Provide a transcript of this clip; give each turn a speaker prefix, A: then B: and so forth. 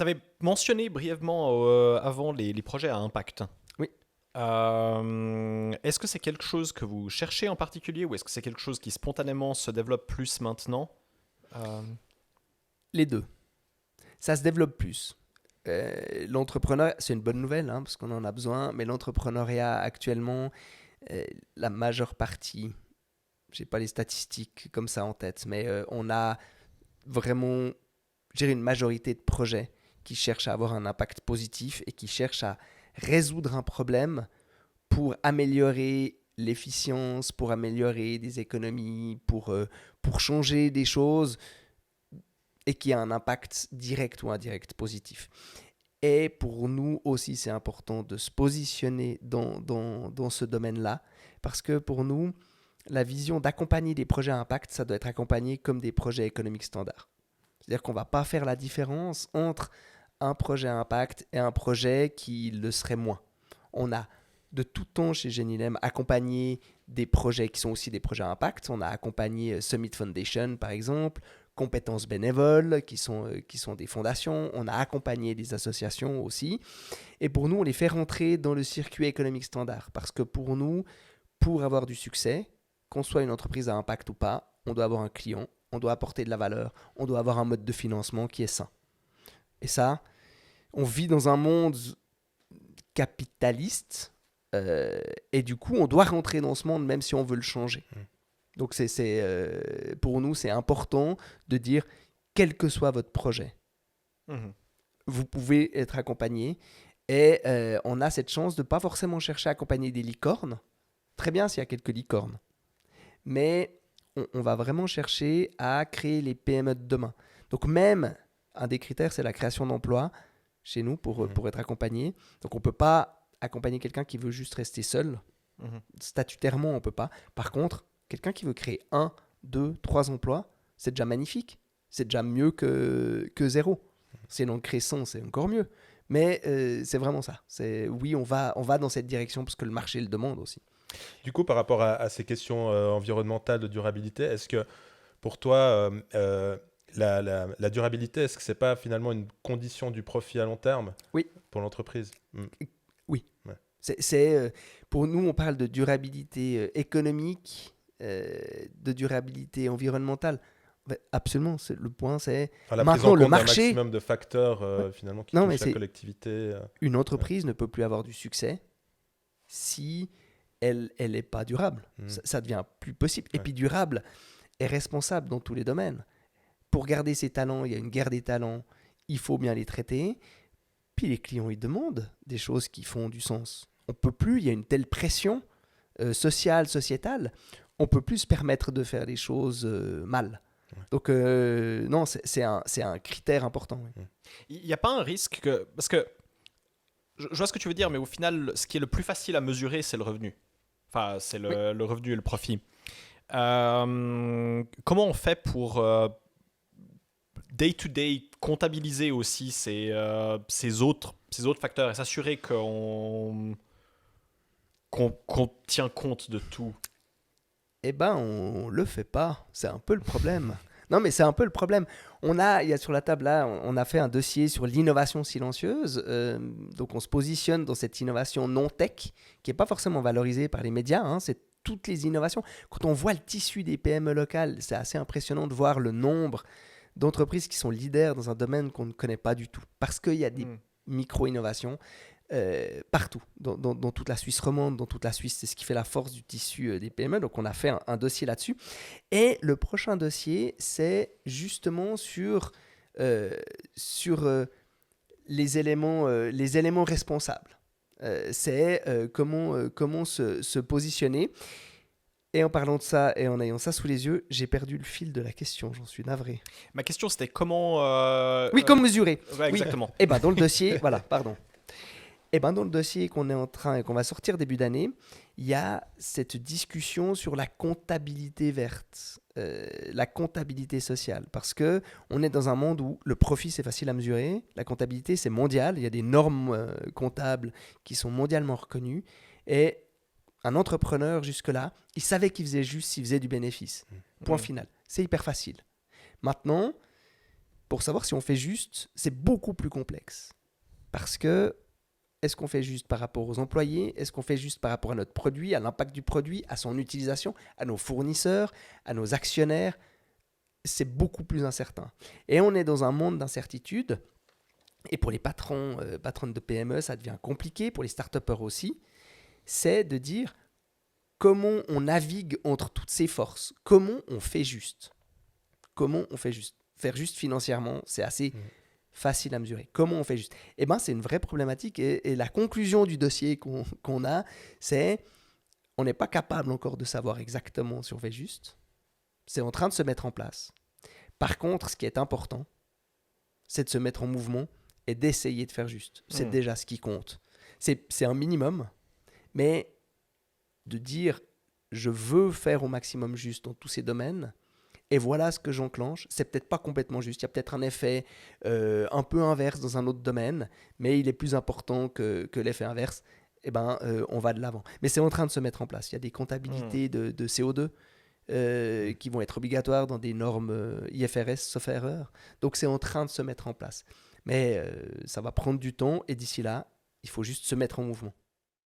A: avais mentionné brièvement avant les projets à impact.
B: Oui,
A: Est-ce que c'est quelque chose que vous cherchez en particulier ou est-ce que c'est quelque chose qui spontanément se développe plus maintenant? Euh,
B: les deux. Ça se développe plus. L'entrepreneuriat, c'est une bonne nouvelle, hein, parce qu'on en a besoin, mais l'entrepreneuriat actuellement, la majeure partie, j'ai pas les statistiques comme ça en tête, mais on a vraiment, je dirais, une majorité de projets qui cherchent à avoir un impact positif et qui cherchent à résoudre un problème pour améliorer l'efficience, pour améliorer des économies, pour changer des choses et qui a un impact direct ou indirect positif. Et pour nous aussi, c'est important de se positionner dans ce domaine-là, parce que pour nous, la vision d'accompagner des projets à impact, ça doit être accompagné comme des projets économiques standards. C'est-à-dire qu'on ne va pas faire la différence entre un projet à impact et un projet qui le serait moins. On a de tout temps chez Genilem accompagné des projets qui sont aussi des projets à impact. On a accompagné Summit Foundation, par exemple, Compétences bénévoles, qui sont des fondations. On a accompagné des associations aussi. Et pour nous, on les fait rentrer dans le circuit économique standard. Parce que pour nous, pour avoir du succès, qu'on soit une entreprise à impact ou pas, on doit avoir un client, on doit apporter de la valeur, on doit avoir un mode de financement qui est sain. Et ça, on vit dans un monde capitaliste, et du coup, on doit rentrer dans ce monde même si on veut le changer. Donc, pour nous, c'est important de dire, quel que soit votre projet,
A: mhm.
B: vous pouvez être accompagné. Et on a cette chance de ne pas forcément chercher à accompagner des licornes. Très bien s'il y a quelques licornes. Mais on va vraiment chercher à créer les PME de demain. Donc même, un des critères, c'est la création d'emplois chez nous pour être accompagné. Donc on ne peut pas accompagner quelqu'un qui veut juste rester seul.
A: Mhm.
B: Statutairement, on ne peut pas. Par contre, quelqu'un qui veut créer 1, 2, 3 emplois, c'est déjà magnifique. C'est déjà mieux que zéro. Si on en crée 100, c'est encore mieux. Mais c'est vraiment ça. Oui, on va dans cette direction parce que le marché le demande aussi.
C: Du coup, par rapport à ces questions environnementales de durabilité, est-ce que pour toi, la durabilité, est-ce que c'est pas finalement une condition du profit à long terme
B: Oui.
C: pour l'entreprise?
B: Oui.
C: Ouais.
B: Pour nous, on parle de durabilité économique, de durabilité environnementale. Absolument, le point c'est
C: Enfin, la prise
B: maintenant
C: en
B: le
C: compte d'un
B: marché.
C: maximum de facteurs
B: Ouais.
C: finalement qui
B: Non, mais
C: touchent la
B: c'est
C: collectivité.
B: une entreprise ne peut plus avoir du succès si elle n'est pas durable. Ça devient plus possible. Et
C: Ouais.
B: puis durable est responsable dans tous les domaines. Pour garder ses talents, il y a une guerre des talents. Il faut bien les traiter. Puis les clients, ils demandent des choses qui font du sens. On peut plus, il y a une telle pression sociale, sociétale, on peut plus se permettre de faire les choses mal.
C: Ouais.
B: Donc non, c'est un critère important. Oui.
A: Il n'y a pas un risque que... Parce que je vois ce que tu veux dire, mais au final, ce qui est le plus facile à mesurer, c'est le revenu. Enfin, c'est
B: Oui.
A: le revenu et le profit. Comment on fait pour day-to-day comptabiliser aussi ces autres facteurs et s'assurer qu'on tient compte de tout?
B: Eh ben, on le fait pas. C'est un peu le problème. Non, mais c'est un peu le problème. Il y a sur la table là, on a fait un dossier sur l'innovation silencieuse. Donc, on se positionne dans cette innovation non tech qui est pas forcément valorisée par les médias. Hein, c'est toutes les innovations. Quand on voit le tissu des PME locales, c'est assez impressionnant de voir le nombre d'entreprises qui sont leaders dans un domaine qu'on ne connaît pas du tout. Parce qu'il y a des micro-innovations partout, dans toute la Suisse romande, dans toute la Suisse. C'est ce qui fait la force du tissu des PME. Donc, on a fait un dossier là-dessus. Et le prochain dossier, c'est justement sur les éléments responsables. C'est comment se positionner. Et en parlant de ça et en ayant ça sous les yeux, j'ai perdu le fil de la question, j'en suis navré.
A: Ma question, c'était comment...
B: Oui, comment mesurer.
A: Ouais, exactement.
B: Oui. Et ben dans le dossier, voilà, pardon. Et ben dans le dossier qu'on est en train et qu'on va sortir début d'année, il y a cette discussion sur la comptabilité verte, la comptabilité sociale, parce que on est dans un monde où le profit c'est facile à mesurer, la comptabilité c'est mondial, il y a des normes comptables qui sont mondialement reconnues, et un entrepreneur jusque-là, il savait qu'il faisait juste s'il faisait du bénéfice. Point final. C'est hyper facile. Maintenant, pour savoir si on fait juste, c'est beaucoup plus complexe. Parce que, est-ce qu'on fait juste par rapport aux employés? Est-ce qu'on fait juste par rapport à notre produit, à l'impact du produit, à son utilisation, à nos fournisseurs, à nos actionnaires? C'est beaucoup plus incertain. Et on est dans un monde d'incertitude. Et pour les patrons, patronnes de PME, ça devient compliqué. Pour les start-upers aussi. C'est de dire comment on navigue entre toutes ces forces. Comment on fait juste? Comment on fait juste? Faire juste financièrement, c'est assez facile à mesurer. Comment on fait juste? Eh bien, c'est une vraie problématique. Et la conclusion du dossier qu'on a, c'est on n'est pas capable encore de savoir exactement si on fait juste. C'est en train de se mettre en place. Par contre, ce qui est important, c'est de se mettre en mouvement et d'essayer de faire juste. C'est déjà ce qui compte. C'est un minimum, mais de dire je veux faire au maximum juste dans tous ces domaines, et voilà ce que j'enclenche, c'est peut-être pas complètement juste. Il y a peut-être un effet un peu inverse dans un autre domaine, mais il est plus important que l'effet inverse. Eh ben, on va de l'avant. Mais c'est en train de se mettre en place. Il y a des comptabilités de CO2 qui vont être obligatoires dans des normes IFRS, sauf erreur. Donc c'est en train de se mettre en place. Mais ça va prendre du temps et d'ici là, il faut juste se mettre en mouvement.